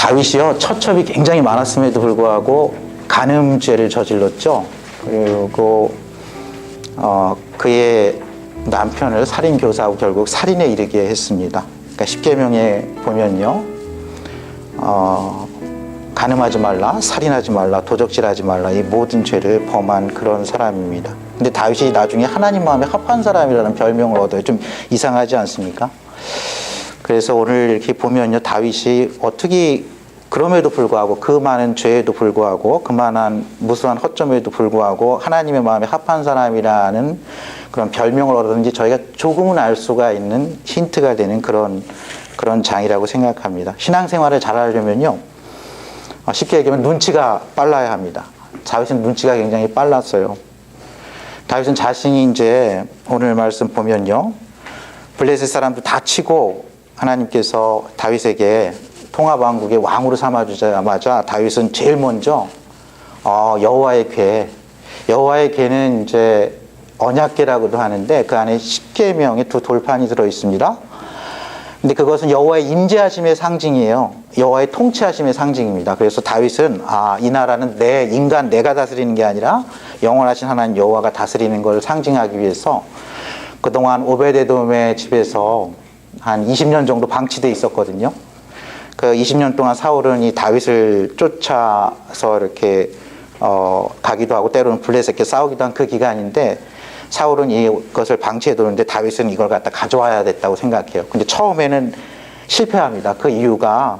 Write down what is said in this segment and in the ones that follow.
다윗이요, 처첩이 굉장히 많았음에도 불구하고 간음죄를 저질렀죠. 그리고 그의 남편을 살인 교사하고 결국 살인에 이르게 했습니다. 그러니까 십계명에 보면요, 간음하지 말라, 살인하지 말라, 도적질하지 말라, 이 모든 죄를 범한 그런 사람입니다. 근데 다윗이 나중에 하나님 마음에 합한 사람이라는 별명을 얻어요. 좀 이상하지 않습니까? 그래서 오늘 이렇게 보면요, 다윗이 어떻게 그럼에도 불구하고, 그 많은 죄에도 불구하고, 그만한 무수한 허점에도 불구하고 하나님의 마음에 합한 사람이라는 그런 별명을 얻었는지 저희가 조금은 알 수가 있는 힌트가 되는 그런 장이라고 생각합니다. 신앙생활을 잘하려면요, 쉽게 얘기하면 눈치가 빨라야 합니다. 다윗은 눈치가 굉장히 빨랐어요. 다윗은 자신이 이제 오늘 말씀 보면요, 블레셋 사람들 다 치고 하나님께서 다윗에게 통합왕국의 왕으로 삼아주자마자 다윗은 제일 먼저 여호와의 궤는 이제 언약궤라고도 하는데 그 안에 십계명의 두 돌판이 들어 있습니다. 근데 그것은 여호와의 임재하심의 상징이에요. 여호와의 통치하심의 상징입니다. 그래서 다윗은 이 나라는 내가 다스리는 게 아니라 영원하신 하나님 여호와가 다스리는 걸 상징하기 위해서 그동안 오베데돔의 집에서 한 20년 정도 방치돼 있었거든요. 그 20년 동안 사울은 이 다윗을 쫓아서 이렇게 가기도 하고 때로는 블레셋과 싸우기도 한 그 기간인데, 사울은 이것을 방치해 두는데 다윗은 이걸 갖다 가져와야 됐다고 생각해요. 근데 처음에는 실패합니다. 그 이유가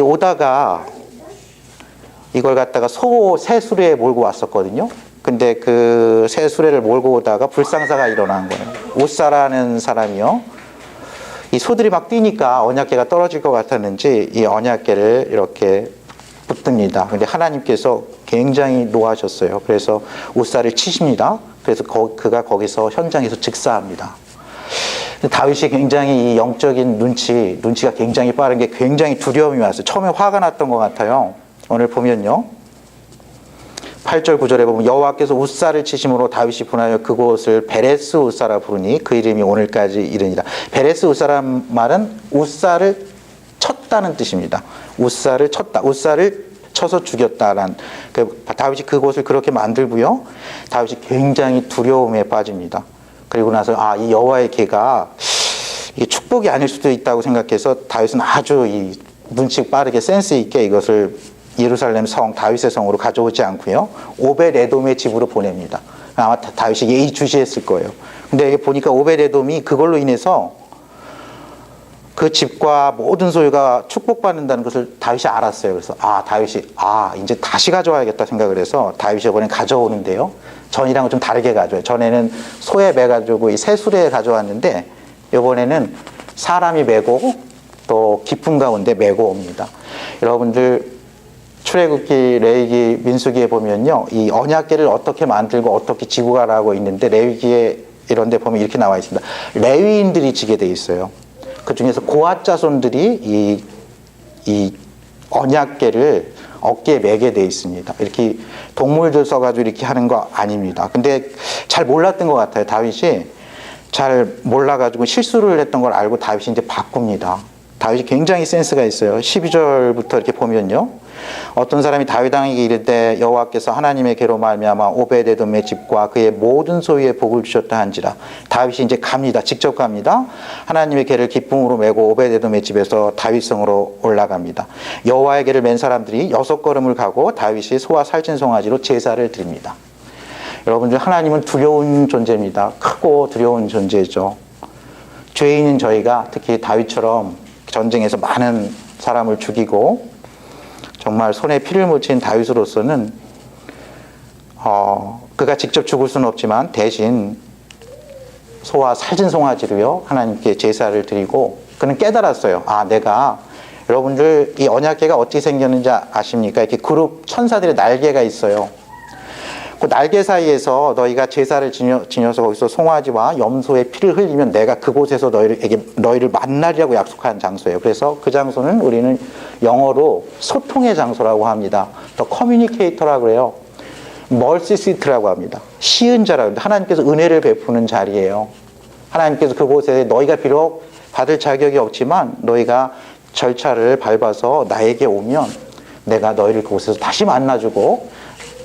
오다가 이걸 갖다가 새 수레에 몰고 왔었거든요. 근데 그 새 수레를 몰고 오다가 불상사가 일어난 거예요. 우사라는 사람이요, 이 소들이 막 뛰니까 언약궤가 떨어질 것 같았는지 이 언약궤를 이렇게 붙듭니다. 근데 하나님께서 굉장히 노하셨어요. 그래서 우사를 치십니다. 그래서 그가 거기서 현장에서 즉사합니다. 다윗이 굉장히 이 영적인 눈치가 굉장히 빠른 게 굉장히 두려움이 왔어요. 처음에 화가 났던 것 같아요. 오늘 보면요, 8절 9절에 보면 여호와께서 우사를 치심으로 다윗이 분하여 그곳을 베레스 우사라 부르니 그 이름이 오늘까지 이르니라. 베레스 우사란 말은 우사를 쳤다는 뜻입니다. 우사를 쳤다, 우사를 쳐서 죽였다란, 다윗이 그곳을 그렇게 만들고요, 다윗이 굉장히 두려움에 빠집니다. 그리고 나서 이 여호와의 궤가 이게 축복이 아닐 수도 있다고 생각해서 다윗은 아주 이 눈치 빠르게 센스 있게 이것을 예루살렘 성, 다윗의 성으로 가져오지 않고요, 오벳에돔의 집으로 보냅니다. 아마 다윗이 예의주시했을 거예요. 근데 여기 보니까 오벳에돔이 그걸로 인해서 그 집과 모든 소유가 축복받는다는 것을 다윗이 알았어요. 그래서 다윗이 이제 다시 가져와야겠다 생각을 해서 다윗이 이번에 가져오는데요, 전이랑은 좀 다르게 가져와요. 전에는 소에 매가지고 이 새 수레에 가져왔는데 이번에는 사람이 메고 또 깊은 가운데 메고 옵니다. 여러분들 출애굽기, 레위기, 민수기에 보면요, 이 언약궤를 어떻게 만들고 어떻게 지고 가라고 있는데 레위기에 이런 데 보면 이렇게 나와 있습니다. 레위인들이 지게 돼 있어요. 그 중에서 고앗 자손들이 이 언약궤를 어깨에 매게 돼 있습니다. 이렇게 동물들 써가지고 이렇게 하는 거 아닙니다. 근데 잘 몰랐던 것 같아요. 다윗이 잘 몰라가지고 실수를 했던 걸 알고 다윗이 이제 바꿉니다. 다윗이 굉장히 센스가 있어요. 12절부터 이렇게 보면요, 어떤 사람이 다윗왕에게 이르되 여호와께서 하나님의 궤로 말미암아 오베데돔의 집과 그의 모든 소유에 복을 주셨다 한지라. 다윗이 이제 갑니다. 직접 갑니다. 하나님의 궤를 기쁨으로 메고 오베데돔의 집에서 다윗성으로 올라갑니다. 여호와의 궤를 맨 사람들이 6걸음을 가고 다윗이 소와 살찐 송아지로 제사를 드립니다. 여러분들, 하나님은 두려운 존재입니다. 크고 두려운 존재죠. 죄인인 저희가 특히 다윗처럼 전쟁에서 많은 사람을 죽이고 정말 손에 피를 묻힌 다윗으로서는 그가 직접 죽을 수는 없지만 대신 소와 살찐 송아지로요 하나님께 제사를 드리고, 그는 깨달았어요. 내가, 여러분들 이 언약궤가 어떻게 생겼는지 아십니까? 이렇게 그룹 천사들의 날개가 있어요. 그 날개 사이에서 너희가 제사를 지녀서 거기서 송아지와 염소의 피를 흘리면 내가 그곳에서 너희를 만나리라고 약속한 장소예요. 그래서 그 장소는 우리는 영어로 소통의 장소라고 합니다. 더 커뮤니케이터라고 그래요. 멀시 시트라고 합니다. 시은 자라고 합니다. 하나님께서 은혜를 베푸는 자리예요. 하나님께서 그곳에 너희가 비록 받을 자격이 없지만 너희가 절차를 밟아서 나에게 오면 내가 너희를 그곳에서 다시 만나주고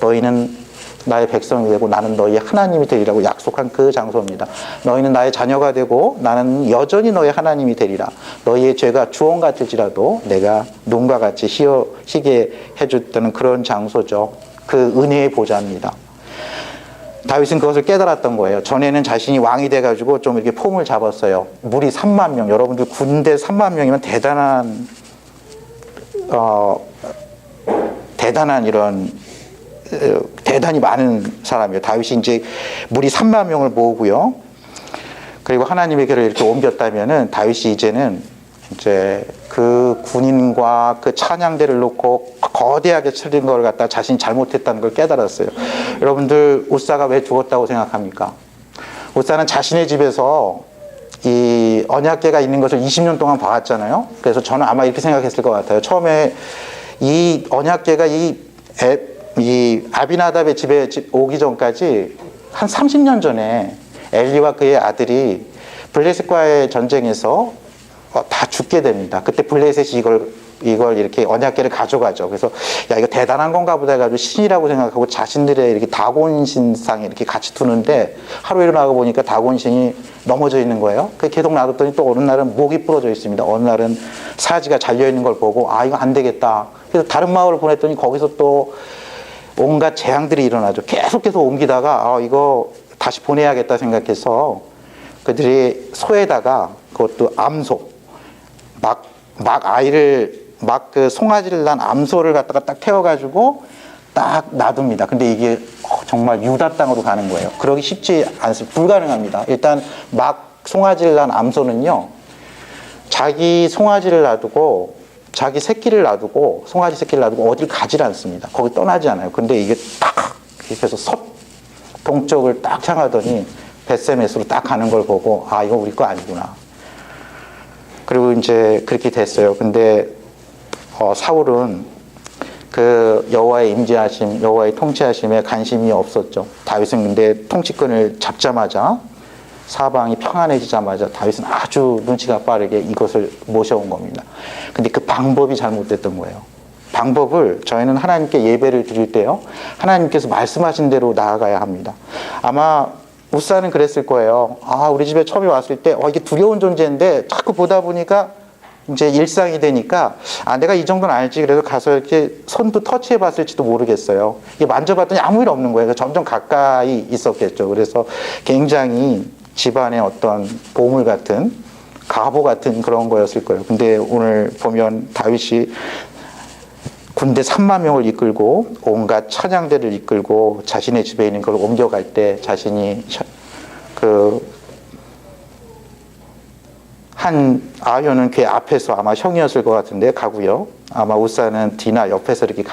너희는 나의 백성이 되고 나는 너희의 하나님이 되리라고 약속한 그 장소입니다. 너희는 나의 자녀가 되고 나는 여전히 너희 하나님이 되리라. 너희의 죄가 주홍 같을지라도 내가 눈과 같이 희게 해줬다는 그런 장소죠. 그 은혜의 보좌입니다. 다윗은 그것을 깨달았던 거예요. 전에는 자신이 왕이 돼가지고 좀 이렇게 폼을 잡았어요. 무리 3만 명. 여러분들 군대 3만 명이면 대단한 이런 대단히 많은 사람이에요. 다윗이 이제 무리 3만 명을 모으고요. 그리고 하나님에게로 이렇게 옮겼다면은 다윗이 이제는 이제 그 군인과 그 찬양대를 놓고 거대하게 치른 걸 갖다 자신이 잘못했다는 걸 깨달았어요. 여러분들 우사가 왜 죽었다고 생각합니까? 우사는 자신의 집에서 이 언약궤가 있는 것을 20년 동안 봐왔잖아요. 그래서 저는 아마 이렇게 생각했을 것 같아요. 처음에 이 언약궤가 이 아비나답의 집에 오기 전까지 한 30년 전에 엘리와 그의 아들이 블레셋과의 전쟁에서 다 죽게 됩니다. 그때 블레셋이 이걸 이렇게 언약궤를 가져가죠. 그래서 야 이거 대단한 건가 보다 해가지고 신이라고 생각하고 자신들의 이렇게 다곤신상에 이렇게 같이 두는데 하루 일어나고 보니까 다곤신이 넘어져 있는 거예요. 그 계속 놔뒀더니 또 어느 날은 목이 부러져 있습니다. 어느 날은 사지가 잘려 있는 걸 보고 아 이거 안 되겠다. 그래서 다른 마을을 보냈더니 거기서 또 온갖 재앙들이 일어나죠. 계속해서 옮기다가 이거 다시 보내야겠다 생각해서 그들이 소에다가 그것도 암소 막 그 송아지를 난 암소를 갖다가 딱 태워가지고 딱 놔둡니다. 근데 이게 정말 유다 땅으로 가는 거예요. 그러기 쉽지 않습니다. 불가능합니다. 일단 막 송아지를 난 암소는요, 자기 송아지를 놔두고 자기 새끼를 놔두고 송아지 새끼를 놔두고 어딜 가질 않습니다. 거기 떠나지 않아요. 근데 이게 딱 이렇게 해서 동쪽을 딱 향하더니 벳세메스로 딱 가는 걸 보고 아 이거 우리 거 아니구나. 그리고 이제 그렇게 됐어요. 근데 사울은 그 여호와의 임재하심, 여호와의 통치하심에 관심이 없었죠. 다윗은 근데 통치권을 잡자마자 사방이 평안해지자마자 다윗은 아주 눈치가 빠르게 이것을 모셔온 겁니다. 근데 그 방법이 잘못됐던 거예요. 방법을 저희는 하나님께 예배를 드릴 때요, 하나님께서 말씀하신 대로 나아가야 합니다. 아마 우사는 그랬을 거예요. 아, 우리 집에 처음에 왔을 때 이게 두려운 존재인데 자꾸 보다 보니까 이제 일상이 되니까 내가 이 정도는 알지. 그래서 가서 이렇게 손도 터치해 봤을지도 모르겠어요. 이게 만져봤더니 아무 일 없는 거예요. 점점 가까이 있었겠죠. 그래서 굉장히 집안의 어떤 보물 같은, 가보 같은 그런 거였을 거예요. 근데 오늘 보면 다윗이 군대 3만 명을 이끌고 온갖 찬양대를 이끌고 자신의 집에 있는 걸 옮겨갈 때 자신이 한 아효는 그 앞에서 아마 형이었을 것 같은데 가고요. 아마 우사는 디나 옆에서 이렇게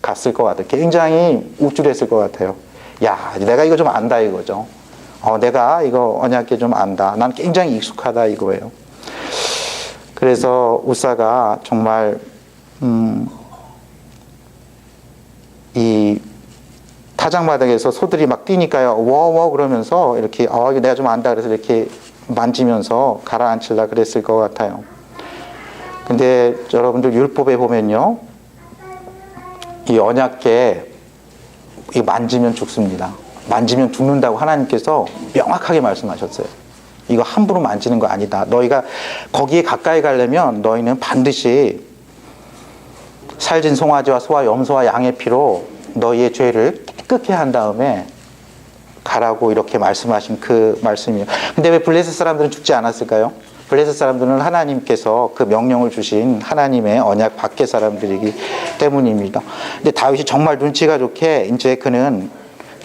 갔을 것 같아요. 굉장히 우쭐했을 것 같아요. 야, 내가 이거 좀 안다 이거죠. 내가 이거 언약궤 좀 안다. 난 굉장히 익숙하다 이거예요. 그래서 우사가 정말 이 타작마당에서 소들이 막 뛰니까요. 워워 그러면서 이렇게 이거 내가 좀 안다 그래서 이렇게 만지면서 가라앉히려 그랬을 것 같아요. 근데 여러분들 율법에 보면요, 이 언약궤 이 만지면 죽습니다. 만지면 죽는다고 하나님께서 명확하게 말씀하셨어요. 이거 함부로 만지는 거 아니다. 너희가 거기에 가까이 가려면 너희는 반드시 살진 송아지와 소와 염소와 양의 피로 너희의 죄를 깨끗게 한 다음에 가라고 이렇게 말씀하신 그 말씀이에요. 근데 왜 블레셋 사람들은 죽지 않았을까요? 블레셋 사람들은 하나님께서 그 명령을 주신 하나님의 언약 밖의 사람들이기 때문입니다. 근데 다윗이 정말 눈치가 좋게 이제 그는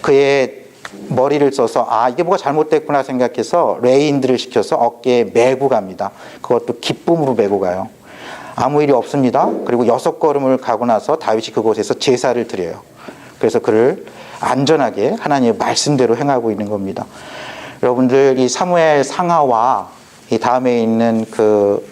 그의 머리를 써서 이게 뭐가 잘못됐구나 생각해서 레인들을 시켜서 어깨에 메고 갑니다. 그것도 기쁨으로 메고 가요. 아무 일이 없습니다. 그리고 6걸음을 가고 나서 다윗이 그곳에서 제사를 드려요. 그래서 그를 안전하게 하나님의 말씀대로 행하고 있는 겁니다. 여러분들 이 사무엘 상하와 이 다음에 있는 그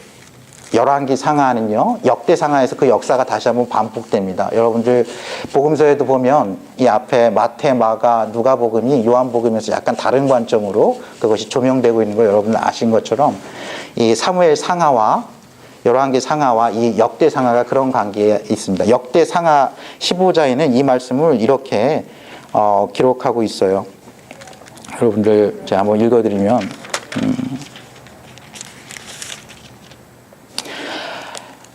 열왕기 상하는요, 역대 상하에서 그 역사가 다시 한번 반복됩니다. 여러분들 복음서에도 보면 이 앞에 마태, 마가, 누가복음이 요한복음에서 약간 다른 관점으로 그것이 조명되고 있는 걸 여러분들 아신 것처럼 이 사무엘 상하와 열왕기상하와 이 역대상하가 그런 관계에 있습니다. 역대상하 15장에는 이 말씀을 이렇게 기록하고 있어요. 여러분들 제가 한번 읽어드리면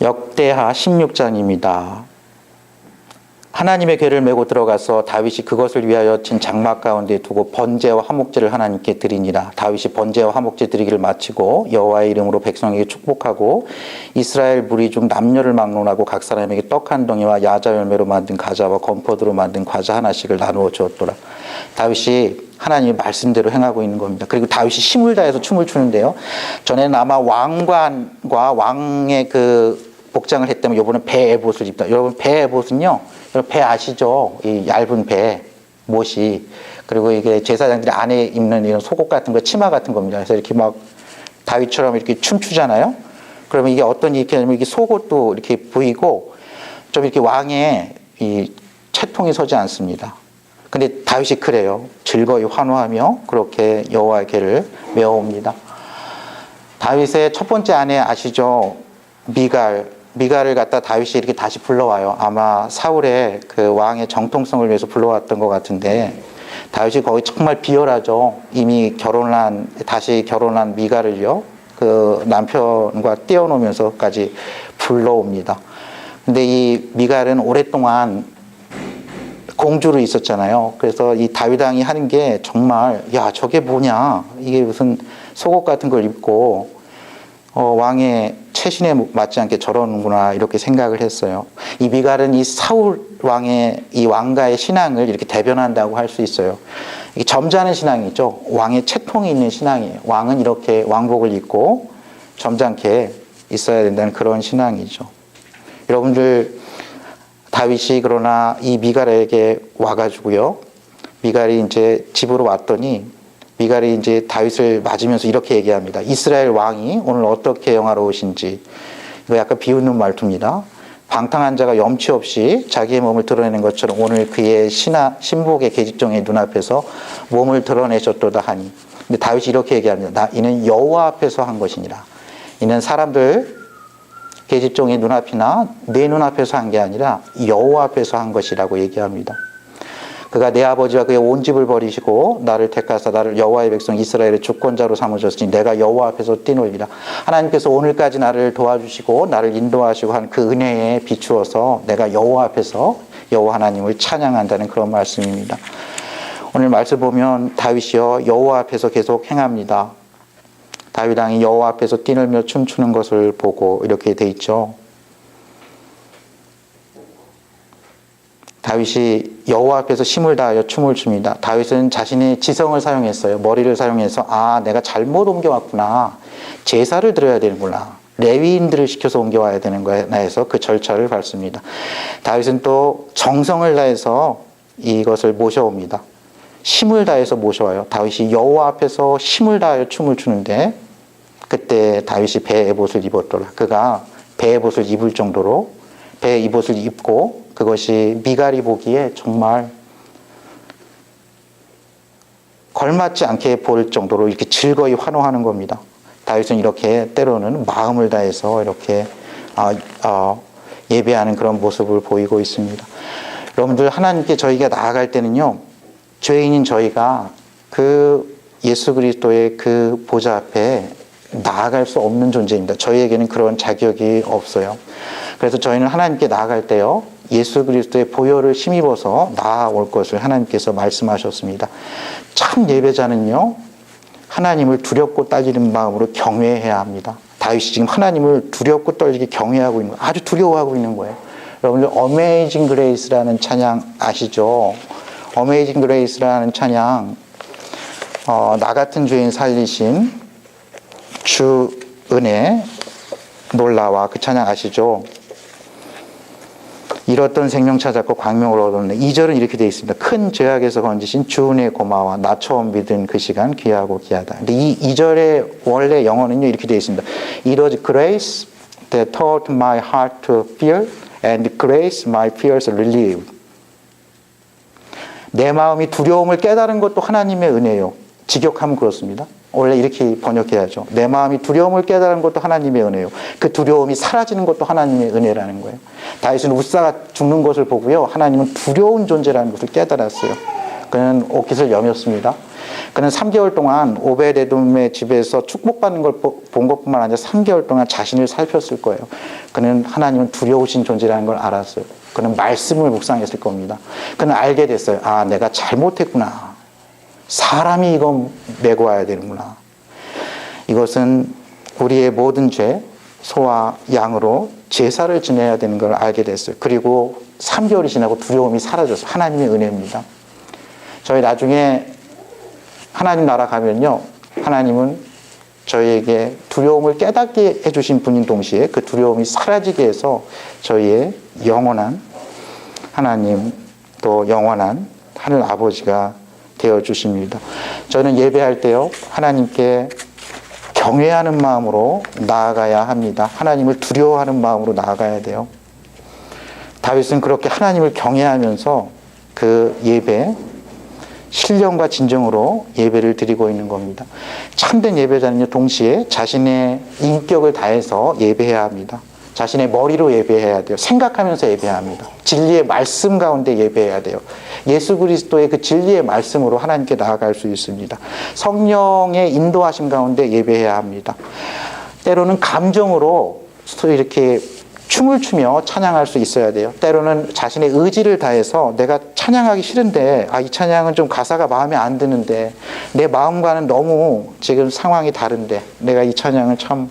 역대하 16장입니다. 하나님의 궤를 메고 들어가서 다윗이 그것을 위하여 친 장막 가운데 두고 번제와 화목제를 하나님께 드리니라. 다윗이 번제와 화목제 드리기를 마치고 여호와의 이름으로 백성에게 축복하고 이스라엘 무리 중 남녀를 막론하고 각 사람에게 떡 한 덩이와 야자 열매로 만든 과자와 건포도로 만든 과자 하나씩을 나누어 주었더라. 다윗이 하나님의 말씀대로 행하고 있는 겁니다. 그리고 다윗이 힘을 다해서 춤을 추는데요. 전에는 아마 왕관과 왕의 그 복장을 했다면 이번엔 배 에봇을 입다. 여러분 배 에봇은요, 배 아시죠? 이 얇은 배, 못이. 그리고 이게 제사장들이 안에 입는 이런 속옷 같은 거, 치마 같은 겁니다. 그래서 이렇게 막 다윗처럼 이렇게 춤추잖아요. 그러면 이게 어떤 일이 하냐면 이게 속옷도 이렇게 보이고 좀 이렇게 왕의 이 채통이 서지 않습니다. 근데 다윗이 그래요. 즐거이 환호하며 그렇게 여호와의 궤를 메어옵니다. 다윗의 첫 번째 아내 아시죠? 미갈을 갖다 다윗이 이렇게 다시 불러와요. 아마 사울의 그 왕의 정통성을 위해서 불러왔던 것 같은데 다윗이 거기 정말 비열하죠. 이미 다시 결혼한 미갈을요, 그 남편과 떼어놓으면서까지 불러옵니다. 근데 이 미갈은 오랫동안 공주로 있었잖아요. 그래서 이 다윗 왕이 하는 게 정말, 야, 저게 뭐냐? 이게 무슨 속옷 같은 걸 입고 왕의 체신에 맞지 않게 저러는구나 이렇게 생각을 했어요. 이 미갈은 이 사울 왕의 이 왕가의 신앙을 이렇게 대변한다고 할 수 있어요. 이게 점잖은 신앙이죠. 왕의 채통이 있는 신앙이에요. 왕은 이렇게 왕복을 입고 점잖게 있어야 된다는 그런 신앙이죠. 여러분들 다윗이 그러나 이 미갈에게 와가지고요. 미갈이 이제 집으로 왔더니 미갈이 이제 다윗을 맞으면서 이렇게 얘기합니다. 이스라엘 왕이 오늘 어떻게 영화로우신지. 이거 약간 비웃는 말투입니다. 방탕한 자가 염치 없이 자기의 몸을 드러내는 것처럼 오늘 그의 신복의 계집종의 눈앞에서 몸을 드러내셨도다 하니. 근데 다윗이 이렇게 얘기합니다. 이는 여호와 앞에서 한 것이니라. 이는 사람들 계집종의 눈앞이나 내 눈앞에서 한 게 아니라 여호와 앞에서 한 것이라고 얘기합니다. 그가 내 아버지와 그의 온 집을 버리시고 나를 택하사 나를 여호와의 백성 이스라엘의 주권자로 삼으셨으니 내가 여호와 앞에서 뛰놀리라. 하나님께서 오늘까지 나를 도와주시고 나를 인도하시고 한 그 은혜에 비추어서 내가 여호와 앞에서 여호와 하나님을 찬양한다는 그런 말씀입니다. 오늘 말씀 보면 다윗이요 여호와 앞에서 계속 행합니다. 다윗 왕이 여호와 앞에서 뛰놀며 춤추는 것을 보고 이렇게 돼 있죠. 다윗이 여호와 앞에서 힘을 다하여 춤을 춥니다. 다윗은 자신의 지성을 사용했어요. 머리를 사용해서 내가 잘못 옮겨왔구나. 제사를 드려야 되는구나. 레위인들을 시켜서 옮겨와야 되는 거야 해서 그 절차를 밟습니다. 다윗은 또 정성을 다해서 이것을 모셔옵니다. 힘을 다해서 모셔와요. 다윗이 여호와 앞에서 힘을 다하여 춤을 추는데 그때 다윗이 배 에봇을 입었더라. 그가 배 에봇을 입을 정도로 배 에봇을 입고 그것이 미갈이 보기에 정말 걸맞지 않게 볼 정도로 이렇게 즐거이 환호하는 겁니다. 다윗은 이렇게 때로는 마음을 다해서 이렇게 예배하는 그런 모습을 보이고 있습니다. 여러분들 하나님께 저희가 나아갈 때는요, 죄인인 저희가 그 예수 그리스도의 그 보좌 앞에 나아갈 수 없는 존재입니다. 저희에게는 그런 자격이 없어요. 그래서 저희는 하나님께 나아갈 때요, 예수 그리스도의 보혈을 힘입어서 나아올 것을 하나님께서 말씀하셨습니다. 참 예배자는요, 하나님을 두렵고 떨리는 마음으로 경외해야 합니다. 다윗이 지금 하나님을 두렵고 떨리게 경외하고 있는 거예요. 아주 두려워하고 있는 거예요. 여러분들 Amazing Grace라는 찬양 아시죠? Amazing Grace라는 찬양, 나 같은 죄인 살리신 주 은혜 놀라와 그 찬양 아시죠? 잃었던 생명 찾았고 광명을 얻었네. 2절은 이렇게 되어 있습니다. 큰 죄악에서 건지신 주 은혜 고마워. 나 처음 믿은 그 시간 귀하고 귀하다. 근데 이 2절의 원래 영어는요 이렇게 되어 있습니다. It was grace that taught my heart to fear and grace my fears relieved. 내 마음이 두려움을 깨달은 것도 하나님의 은혜요. 직역하면 그렇습니다. 원래 이렇게 번역해야죠. 내 마음이 두려움을 깨달은 것도 하나님의 은혜요. 그 두려움이 사라지는 것도 하나님의 은혜라는 거예요. 다윗은 우사가 죽는 것을 보고요. 하나님은 두려운 존재라는 것을 깨달았어요. 그는 옷깃을 여몄습니다. 그는 3개월 동안 오베데돔의 집에서 축복받는 걸 본 것뿐만 아니라 3개월 동안 자신을 살폈을 거예요. 그는 하나님은 두려우신 존재라는 걸 알았어요. 그는 말씀을 묵상했을 겁니다. 그는 알게 됐어요. 아, 내가 잘못했구나. 사람이 이거 메고 와야 되는구나. 이것은 우리의 모든 죄, 소와 양으로 제사를 지내야 되는 걸 알게 됐어요. 그리고 3개월이 지나고 두려움이 사라졌어요. 하나님의 은혜입니다. 저희 나중에 하나님 나라 가면요, 하나님은 저희에게 두려움을 깨닫게 해주신 분인 동시에 그 두려움이 사라지게 해서 저희의 영원한 하나님, 또 영원한 하늘 아버지가 되어주십니다. 저는 예배할 때요, 하나님께 경외하는 마음으로 나아가야 합니다. 하나님을 두려워하는 마음으로 나아가야 돼요. 다윗은 그렇게 하나님을 경외하면서 그 예배, 신령과 진정으로 예배를 드리고 있는 겁니다. 참된 예배자는요, 동시에 자신의 인격을 다해서 예배해야 합니다. 자신의 머리로 예배해야 돼요. 생각하면서 예배해야 합니다. 진리의 말씀 가운데 예배해야 돼요. 예수 그리스도의 그 진리의 말씀으로 하나님께 나아갈 수 있습니다. 성령의 인도하심 가운데 예배해야 합니다. 때로는 감정으로 이렇게 춤을 추며 찬양할 수 있어야 돼요. 때로는 자신의 의지를 다해서 내가 찬양하기 싫은데, 아, 이 찬양은 좀 가사가 마음에 안 드는데, 내 마음과는 너무 지금 상황이 다른데, 내가 이 찬양을 참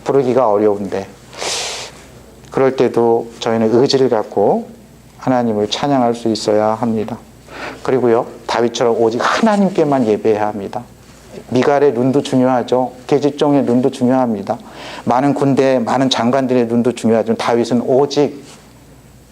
부르기가 어려운데, 그럴 때도 저희는 의지를 갖고 하나님을 찬양할 수 있어야 합니다. 그리고요, 다윗처럼 오직 하나님께만 예배해야 합니다. 미갈의 눈도 중요하죠. 계집종의 눈도 중요합니다. 많은 군대, 많은 장관들의 눈도 중요하지만 다윗은 오직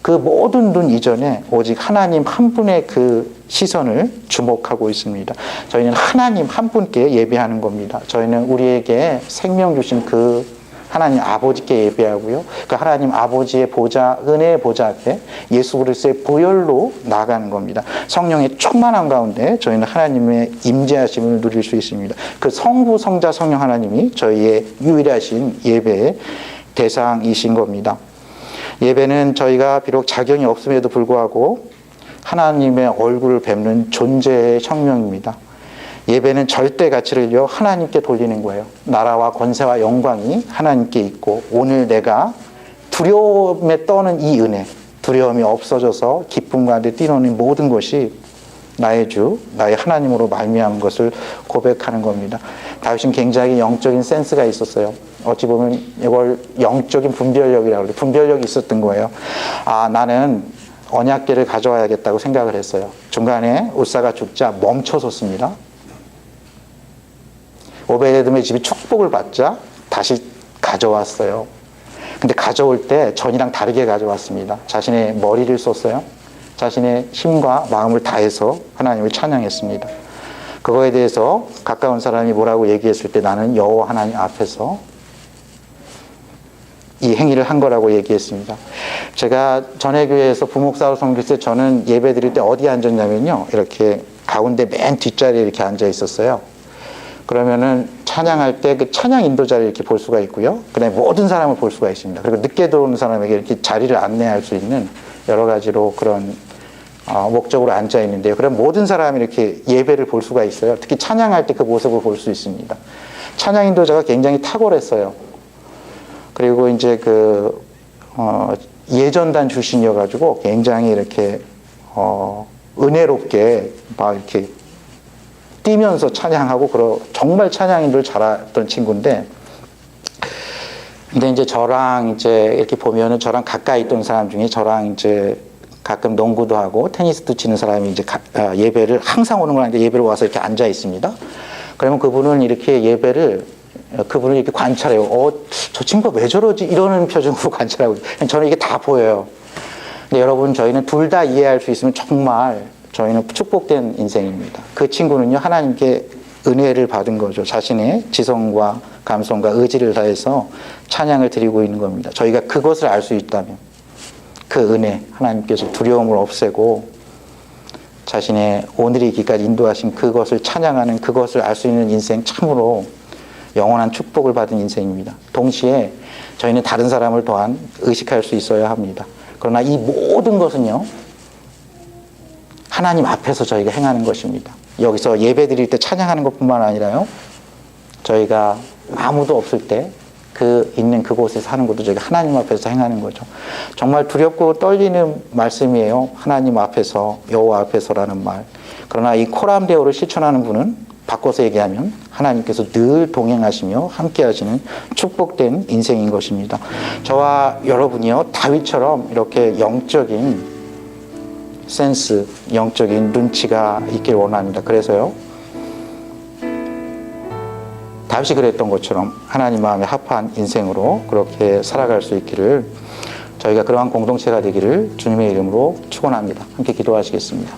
그 모든 눈 이전에 오직 하나님 한 분의 그 시선을 주목하고 있습니다. 저희는 하나님 한 분께 예배하는 겁니다. 저희는 우리에게 생명 주신 그 하나님 아버지께 예배하고요. 그 하나님 아버지의 보좌, 은혜의 보좌 앞에 예수 그리스도의 보혈로 나아가는 겁니다. 성령의 충만함 가운데 저희는 하나님의 임재하심을 누릴 수 있습니다. 그 성부, 성자, 성령 하나님이 저희의 유일하신 예배의 대상이신 겁니다. 예배는 저희가 비록 자격이 없음에도 불구하고 하나님의 얼굴을 뵙는 존재의 혁명입니다. 예배는 절대 가치를요, 하나님께 돌리는 거예요. 나라와 권세와 영광이 하나님께 있고, 오늘 내가 두려움에 떠는 이 은혜, 두려움이 없어져서 기쁨 가운데 뛰노는 모든 것이 나의 주, 나의 하나님으로 말미암은 것을 고백하는 겁니다. 다윗은 굉장히 영적인 센스가 있었어요. 어찌 보면 이걸 영적인 분별력이라고 그래요. 분별력이 있었던 거예요. 아, 나는 언약궤를 가져와야겠다고 생각을 했어요. 중간에 우사가 죽자 멈춰섰습니다. 오베데돔의 집이 축복을 받자 다시 가져왔어요. 근데 가져올 때 전이랑 다르게 가져왔습니다. 자신의 머리를 썼어요. 자신의 힘과 마음을 다해서 하나님을 찬양했습니다. 그거에 대해서 가까운 사람이 뭐라고 얘기했을 때 나는 여호와 하나님 앞에서 이 행위를 한 거라고 얘기했습니다. 제가 전회교회에서 부목사로 섬길 때 저는 예배 드릴 때 어디에 앉았냐면요, 이렇게 가운데 맨 뒷자리에 이렇게 앉아 있었어요. 그러면은 찬양할 때 그 찬양 인도자를 이렇게 볼 수가 있고요. 그 다음에 모든 사람을 볼 수가 있습니다. 그리고 늦게 들어오는 사람에게 이렇게 자리를 안내할 수 있는 여러 가지로 그런 목적으로 앉아 있는데요. 그럼 모든 사람이 이렇게 예배를 볼 수가 있어요. 특히 찬양할 때 그 모습을 볼 수 있습니다. 찬양 인도자가 굉장히 탁월했어요. 그리고 이제 예전단 출신이어가지고 굉장히 이렇게 은혜롭게 막 이렇게 뛰면서 찬양하고 정말 찬양인들 잘했던 친구인데, 근데 이제 저랑 이제 이렇게 보면은 저랑 가까이 있던 사람 중에 저랑 이제 가끔 농구도 하고 테니스도 치는 사람이 이제 예배를 항상 오는 건 아닌데 예배를 와서 이렇게 앉아 있습니다. 그러면 그분은 이렇게 그분을 이렇게 관찰해요. 저 친구가 왜 저러지? 이러는 표정으로 관찰하고 저는 이게 다 보여요. 근데 여러분, 저희는 둘 다 이해할 수 있으면 정말 저희는 축복된 인생입니다. 그 친구는요, 하나님께 은혜를 받은 거죠. 자신의 지성과 감성과 의지를 다해서 찬양을 드리고 있는 겁니다. 저희가 그것을 알 수 있다면 그 은혜, 하나님께서 두려움을 없애고 자신의 오늘이기까지 인도하신 그것을 찬양하는, 그것을 알 수 있는 인생, 참으로 영원한 축복을 받은 인생입니다. 동시에 저희는 다른 사람을 또한 의식할 수 있어야 합니다. 그러나 이 모든 것은요, 하나님 앞에서 저희가 행하는 것입니다. 여기서 예배 드릴 때 찬양하는 것뿐만 아니라요, 저희가 아무도 없을 때 그 있는 그곳에서 하는 것도 저희가 하나님 앞에서 행하는 거죠. 정말 두렵고 떨리는 말씀이에요. 하나님 앞에서, 여호와 앞에서라는 말. 그러나 이 코람데오를 실천하는 분은 바꿔서 얘기하면 하나님께서 늘 동행하시며 함께 하시는 축복된 인생인 것입니다. 저와 여러분이요, 다윗처럼 이렇게 영적인 센스, 영적인 눈치가 있길 원합니다. 그래서요, 다윗이 그랬던 것처럼 하나님 마음에 합한 인생으로 그렇게 살아갈 수 있기를, 저희가 그러한 공동체가 되기를 주님의 이름으로 축원합니다. 함께 기도하시겠습니다.